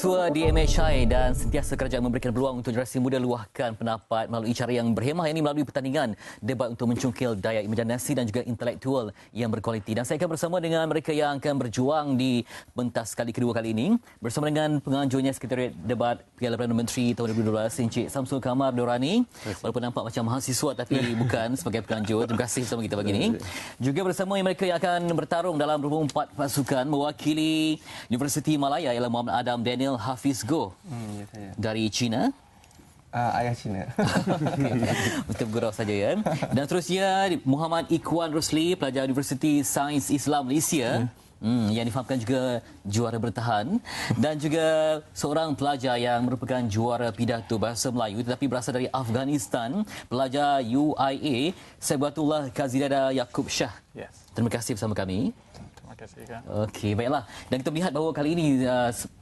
Mahasiswa di MHI dan sentiasa kerajaan memberikan peluang untuk generasi muda luahkan pendapat melalui cara yang berhemah, ini melalui pertandingan debat untuk mencungkil daya imajinasi dan juga intelektual yang berkualiti. Dan saya akan bersama dengan mereka yang akan berjuang di pentas kali kedua kali ini bersama dengan penganjurnya Sekretariat Debat Piala Perdana Menteri tahun 2012 Encik Samsul Kamar Dorani. Walaupun nampak macam mahasiswa tapi bukan sebagai penganjur. Terima kasih bersama kita pagi ini. Juga bersama mereka yang akan bertarung dalam 24 pasukan mewakili Universiti Malaya ialah Muhammad Adam Daniel Hafiz Goh dari China. Ayah Cina. Betul gurau saja ya. Dan seterusnya Muhammad Ikhwan Rosli, pelajar Universiti Sains Islam Malaysia. Yang difahamkan juga juara bertahan. Dan juga seorang pelajar yang merupakan juara pidato bahasa Melayu tetapi berasal dari Afghanistan, pelajar UIA, Saibatullah Kazidada Yaakob Shah. Yes. Terima kasih bersama kami. Terima kasih, Kak. Okey, baiklah. Dan kita melihat bahawa kali ini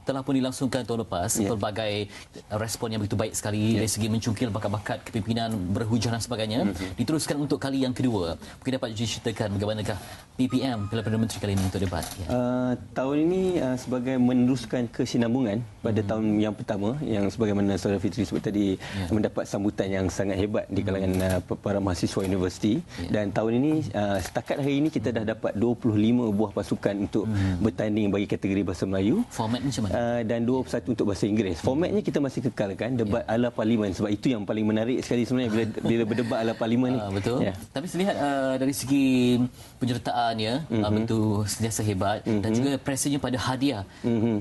telah pun dilangsungkan tahun lepas, pelbagai respon yang begitu baik sekali dari segi mencungkil bakat-bakat kepimpinan berhujah dan sebagainya. Diteruskan untuk kali yang kedua. Mungkin dapat diceritakan bagaimanakah PPM Piala Perdana Menteri kali ini untuk debat? Tahun ini sebagai meneruskan kesinambungan pada tahun yang pertama yang sebagaimana Saudara Fitri sebut tadi mendapat sambutan yang sangat hebat di kalangan para mahasiswa universiti. Dan tahun ini setakat hari ini kita dah dapat 25 buah pasukan untuk bertanding bagi kategori bahasa Melayu. Format macam mana? Dan 21 untuk bahasa Inggeris. Formatnya kita masih kekalkan debat ala parlimen sebab itu yang paling menarik sekali sebenarnya bila berdebat ala parlimen ni. Betul. Tapi saya lihat dari segi penyertaannya begitu sentiasa hebat dan juga prestasinya pada hadiah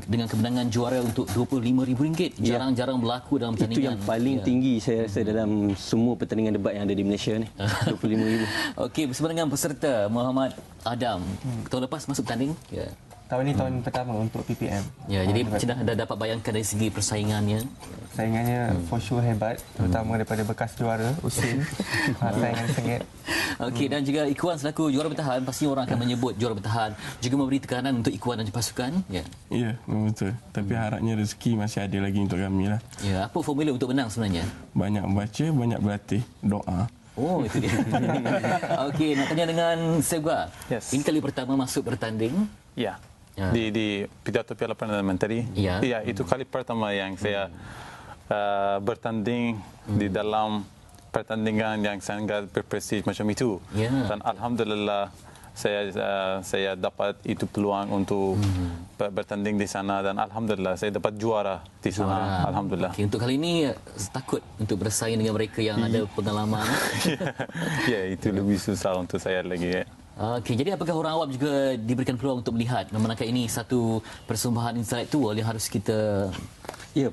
dengan kemenangan juara untuk RM25,000. Jarang-jarang berlaku dalam pertandingan. Itu yang paling tinggi saya rasa dalam semua pertandingan debat yang ada di Malaysia ni. RM25,000. Okey, bersama dengan peserta Muhammad Adam. Tahun lepas masuk tanding? Ya. Tahun ini tahun pertama untuk PPM. Ya, jadi sudah anda dapat bayangkan dari segi persaingannya. Saingannya for sure hebat, terutama daripada bekas juara Usin. Saingan sengit. Okey, dan juga Ikhwan selaku juara bertahan, pasti orang akan menyebut juara bertahan juga memberi tekanan untuk Ikhwan dan pasukan. Ya. Ya, betul. Tapi harapnya rezeki masih ada lagi untuk kami lah. Ya, apa formula untuk menang sebenarnya? Banyak membaca, banyak berlatih, doa. Oh, itu dia. Okey, nak tanya dengan Segwa. Yes. Ini kali pertama masuk bertanding. Ya. Di pidato Piala Perdana Menteri. Ya. Itu kali pertama yang saya bertanding di dalam pertandingan yang sangat berprestij macam itu. Dan alhamdulillah saya dapat itu peluang untuk bertanding di sana dan alhamdulillah saya dapat juara di sana. Alhamdulillah. Okay, untuk kali ini takut untuk bersaing dengan mereka yang ada pengalaman. Ya, itu lebih susah untuk saya lagi. Okey, jadi apakah orang awam juga diberikan peluang untuk melihat memandangkan ini satu persembahan intelektual yang harus kita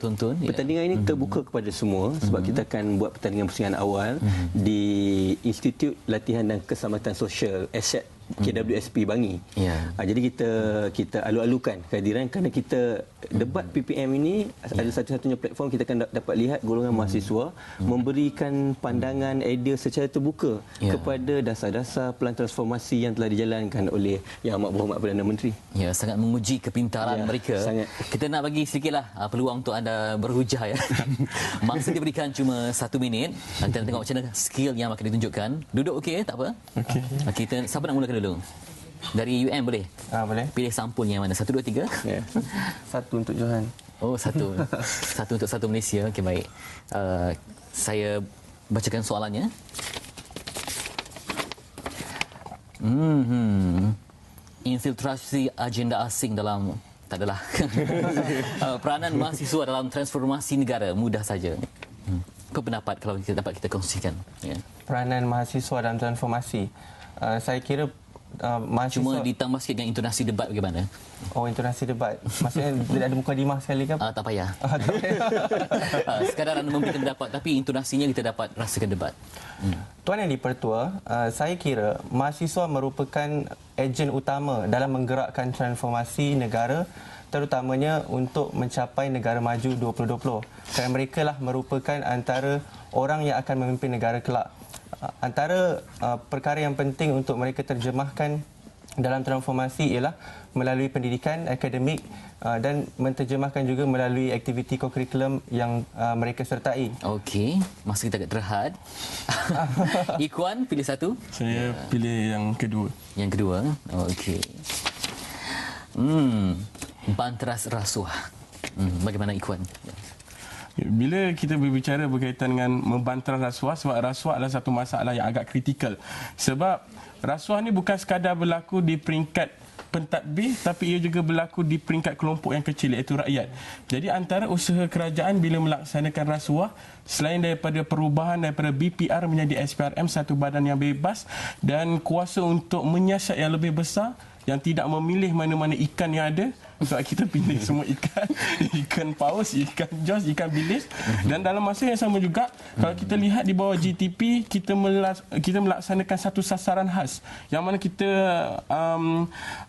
tonton? Pertandingan ini terbuka kepada semua sebab kita akan buat pertandingan pusingan awal di Institut Latihan dan Keselamatan Sosial Aset KWSP Bangi. Jadi kita alu-alukan kehadiran kerana kita debat PPM ini ada satu-satunya platform kita akan dapat lihat golongan mahasiswa memberikan pandangan idea secara terbuka kepada dasar-dasar pelan transformasi yang telah dijalankan oleh Yang Amat Berhormat Perdana Menteri. Ya, sangat menguji kepintaran mereka. Sangat. Kita nak bagi sedikitlah peluang untuk anda berhujah ya. Masa diberikan cuma 1 minit. Nanti kita tengok macam mana skill yang akan ditunjukkan. Duduk okey, tak apa? Okey. Kita siapa nak mulakan dulu? Dari UM boleh? Boleh. Pilih sampul yang mana? 1, 2, 3? Satu untuk Johan. Oh, satu. Satu untuk satu Malaysia. Okey, baik. Saya bacakan soalannya. Infiltrasi agenda asing dalam... Tak adalah. Peranan mahasiswa dalam transformasi negara. Mudah saja. Apa pendapat kalau kita dapat kita kongsikan? Peranan mahasiswa dalam transformasi. Saya kira mahasiswa... Cuma ditambah sikit dengan intonasi debat bagaimana? Oh, intonasi debat. Maksudnya tidak ada mukadimah sekali ke? Tak payah. Sekadar anda memberikan pendapat tapi intonasinya kita dapat rasakan debat. Tuan Yang di-Pertua, saya kira mahasiswa merupakan ejen utama dalam menggerakkan transformasi negara terutamanya untuk mencapai negara maju 2020. Kerana mereka lah merupakan antara orang yang akan memimpin negara kelak. Antara perkara yang penting untuk mereka terjemahkan dalam transformasi ialah melalui pendidikan akademik dan menterjemahkan juga melalui aktiviti kokurikulum yang mereka sertai. Okey, masa kita agak terhad. Ikhwan, pilih satu. Saya pilih yang kedua. Yang kedua, okey. Banteras rasuah. Bagaimana Ikhwan? Bila kita berbicara berkaitan dengan membantah rasuah, sebab rasuah adalah satu masalah yang agak kritikal. Sebab rasuah ni bukan sekadar berlaku di peringkat pentadbir, tapi ia juga berlaku di peringkat kelompok yang kecil, iaitu rakyat. Jadi antara usaha kerajaan bila melaksanakan rasuah, selain daripada perubahan daripada BPR menjadi SPRM, satu badan yang bebas dan kuasa untuk menyiasat yang lebih besar, yang tidak memilih mana-mana ikan yang ada, sebab kita pilih semua ikan, ikan paus, ikan jos, ikan bilis. Dan dalam masa yang sama juga, kalau kita lihat di bawah GTP, kita melaksanakan satu sasaran khas, yang mana kita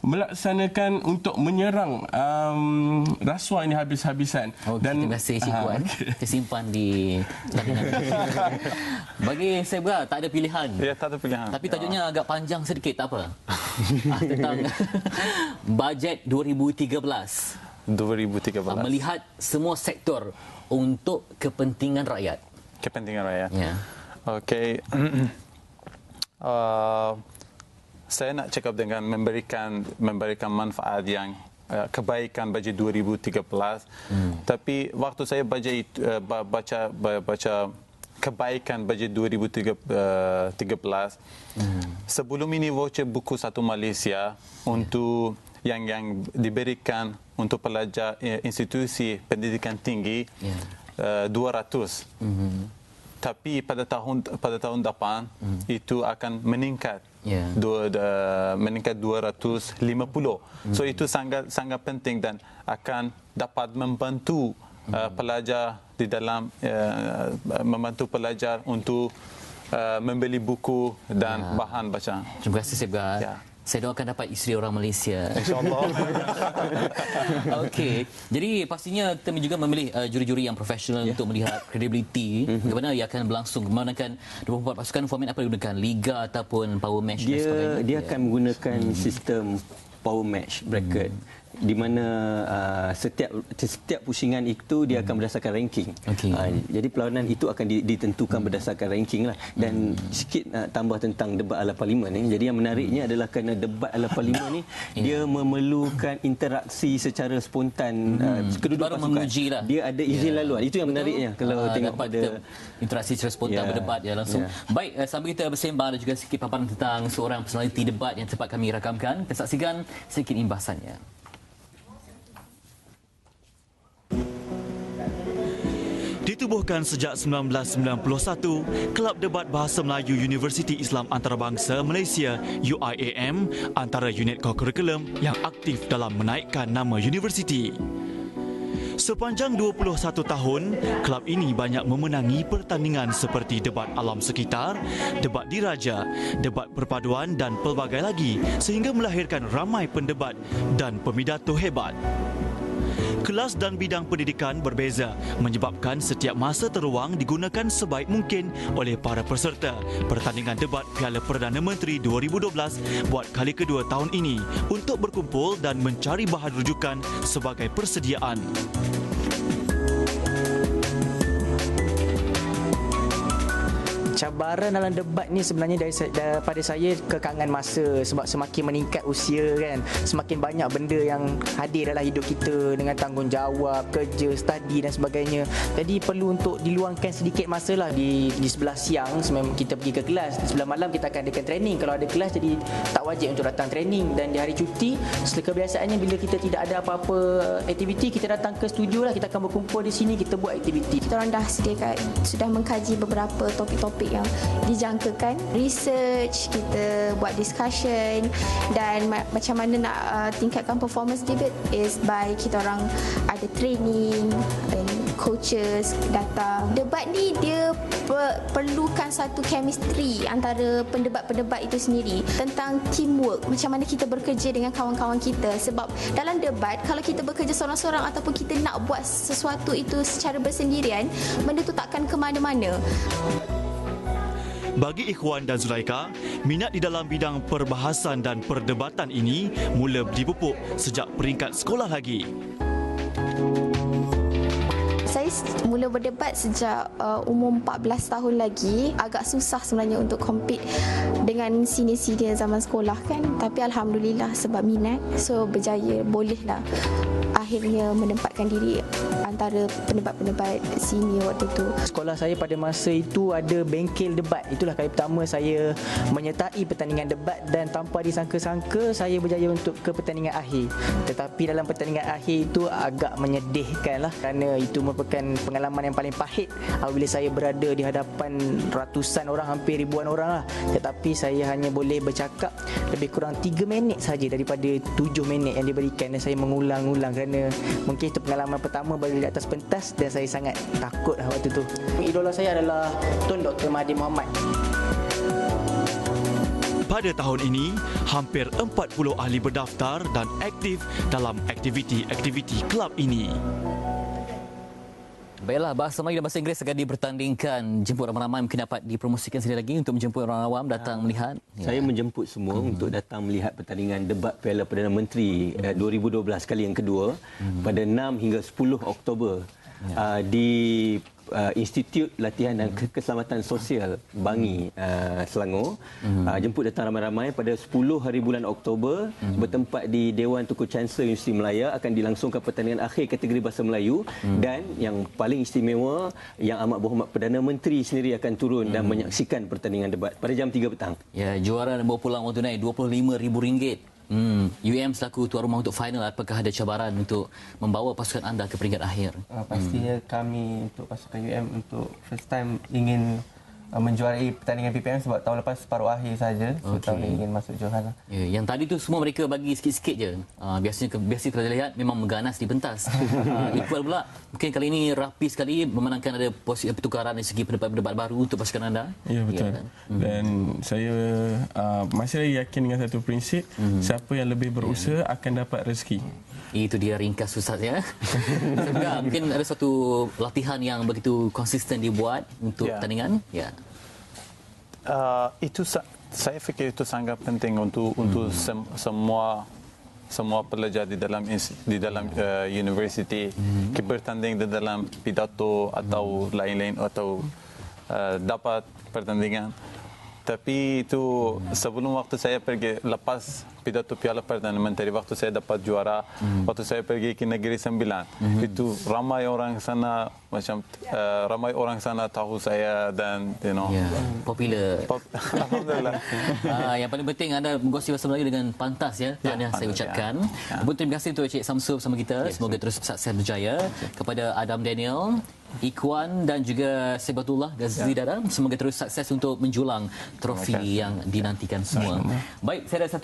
melaksanakan untuk menyerang rasuah ini habis-habisan. Dan terima kasih Cik Wan. Kita simpan di bagi saya pula tak ada pilihan. Ya, tak ada pilihan. Tapi tajuknya agak panjang sedikit, tak apa. Tentang bajet 2013. Melihat semua sektor untuk kepentingan rakyat. Kepentingan rakyat. Ya. Okey. Saya nak cakap dengan memberikan manfaat yang kebaikan bajet 2013. Tapi waktu saya baca kebaikan bajet 2013, sebelum ini voucher buku satu Malaysia untuk yang diberikan untuk pelajar institusi pendidikan tinggi 200. Tapi pada tahun depan itu akan meningkat. Meningkat 250. So itu sangat penting dan akan dapat membantu pelajar di dalam membantu pelajar untuk membeli buku dan bahan bacaan. Terima kasih Sebgar. Saya doakan dapat isteri orang Malaysia. InsyaAllah. Okey. Jadi pastinya kami juga memilih juri-juri yang profesional untuk melihat kredibiliti bagaimana ia akan berlangsung. Menggunakan 24 pasukan, format apa yang digunakan? Liga ataupun power match dan sebagainya? Dia akan menggunakan sistem power match bracket. Di mana setiap pusingan itu dia akan berdasarkan ranking. Jadi perlawanan itu akan ditentukan berdasarkan ranking lah. Dan sikit tambah tentang debat ala parlimen ni. Jadi yang menariknya adalah kerana debat ala parlimen ni dia memerlukan interaksi secara spontan kedua-dua pasukan. Lah. Dia ada izin laluan. Itu yang menariknya kalau tengok pada interaksi secara spontan berdebat langsung. Baik, sambil kita bersembang ada juga sikit paparan tentang seorang personaliti debat yang sempat kami rakamkan. Kita saksikan sedikit imbasannya. Ditubuhkan sejak 1991, Kelab Debat Bahasa Melayu Universiti Islam Antarabangsa Malaysia UIAM antara unit kokurikulum yang aktif dalam menaikkan nama universiti. Sepanjang 21 tahun, kelab ini banyak memenangi pertandingan seperti debat alam sekitar, debat diraja, debat perpaduan dan pelbagai lagi sehingga melahirkan ramai pendebat dan pemidato hebat. Kelas dan bidang pendidikan berbeza menyebabkan setiap masa terluang digunakan sebaik mungkin oleh para peserta pertandingan debat Piala Perdana Menteri 2012 buat kali kedua tahun ini untuk berkumpul dan mencari bahan rujukan sebagai persediaan. Cabaran dalam debat ni sebenarnya daripada saya kekangan masa, sebab semakin meningkat usia kan, semakin banyak benda yang hadir dalam hidup kita dengan tanggungjawab, kerja, study dan sebagainya. Jadi perlu untuk diluangkan sedikit masa lah. Di sebelah siang kita pergi ke kelas, sebelah malam kita akan adakan training. Kalau ada kelas jadi tak wajib untuk datang training. Dan di hari cuti, kebiasaannya bila kita tidak ada apa-apa aktiviti, kita datang ke studio lah, kita akan berkumpul di sini, kita buat aktiviti. Kita orang dah sudah mengkaji beberapa topik-topik yang dijangkakan, research, kita buat discussion, dan macam mana nak tingkatkan performance debate is by kita orang ada training, coaches datang. Debat ni dia perlukan satu chemistry antara pendebat-pendebat itu sendiri, tentang teamwork, macam mana kita bekerja dengan kawan-kawan kita. Sebab dalam debat, kalau kita bekerja seorang-seorang ataupun kita nak buat sesuatu itu secara bersendirian, benda tu takkan ke mana-mana. Bagi Ikhwan dan Zulaika, minat di dalam bidang perbahasan dan perdebatan ini mula dipupuk sejak peringkat sekolah lagi. Saya mula berdebat sejak umur 14 tahun lagi. Agak susah sebenarnya untuk compete dengan senior-senior zaman sekolah kan. Tapi Alhamdulillah sebab minat, so berjaya, bolehlah akhirnya menempatkan diri antara penebat-penebat senior waktu itu. Sekolah saya pada masa itu ada bengkel debat. Itulah kali pertama saya menyertai pertandingan debat dan tanpa disangka-sangka saya berjaya untuk ke pertandingan akhir. Tetapi dalam pertandingan akhir itu agak menyedihkan lah kerana itu merupakan pengalaman yang paling pahit apabila saya berada di hadapan ratusan orang, hampir ribuan orang lah. Tetapi saya hanya boleh bercakap lebih kurang 3 minit saja daripada 7 minit yang diberikan dan saya mengulang-ulang kerana mungkin itu pengalaman pertama berada di atas pentas dan saya sangat takut waktu tu. Idola saya adalah Tun Dr. Mahathir Mohamad. Pada tahun ini, hampir 40 ahli berdaftar dan aktif dalam aktiviti-aktiviti kelab ini. Baiklah, bahasa Melayu dan bahasa Inggeris akan dipertandingkan. Jemput ramai-ramai mungkin dapat dipromosikan sekali lagi untuk menjemput orang awam datang melihat. Saya menjemput semua untuk datang melihat pertandingan debat Piala Perdana Menteri 2012 kali yang kedua pada 6 hingga 10 Oktober di Institut Latihan dan Keselamatan Sosial Bangi, Selangor. Jemput datang ramai-ramai pada 10 hari bulan Oktober, bertempat di Dewan Tunku Chancellor Universiti Melaya. Akan dilangsungkan pertandingan akhir kategori Bahasa Melayu dan yang paling istimewa, Yang Amat Berhormat Perdana Menteri sendiri akan turun dan menyaksikan pertandingan debat pada jam 3 petang. Ya, juara dan bawa pulang wang tunai RM25,000. UM selaku tuan rumah untuk final, apakah ada cabaran untuk membawa pasukan anda ke peringkat akhir? Pastinya kami untuk pasukan UM untuk first time ingin menjuarai pertandingan PPM sebab tahun lepas separuh akhir saja. So tahun ini ingin masuk Johor lah. Ya, yang tadi tu semua mereka bagi sikit-sikit je. Biasanya kalau lihat memang mengganas di pentas. Equal pula. Mungkin kali ini rapi sekali memenangkan ada posisi pertukaran dari segi pendapat-pendapat baru untuk pasukan anda. Ya, betul. Ya. Dan saya masih lagi yakin dengan satu prinsip, siapa yang lebih berusaha akan dapat rezeki. Itu dia ringkas Ustaz ya. Mungkin ada satu latihan yang begitu konsisten dibuat untuk pertandingan. Ya. Itu saya fikir itu sangat penting untuk semua pelajar di dalam universiti bertanding di dalam pidato atau lain-lain atau dapat pertandingan. Tapi itu sebelum waktu saya pergi lepas pidato Piala Perdana Menteri, waktu saya dapat juara, waktu saya pergi ke Negeri Sembilan, itu ramai orang sana ramai orang sana tahu saya dan popular. Alhamdulillah. Yang paling penting anda menggosip bahasa Melayu dengan pantas ya. Tahniah saya ucapkan. Terima kasih untuk Cik Samsul bersama kita. Semoga terus sukses berjaya. Kepada Adam Daniel, Ikhwan dan juga Sebatullah Ghazli Dara, semoga terus sukses untuk menjulang trofi yang dinantikan semua. Baik, saya ada satu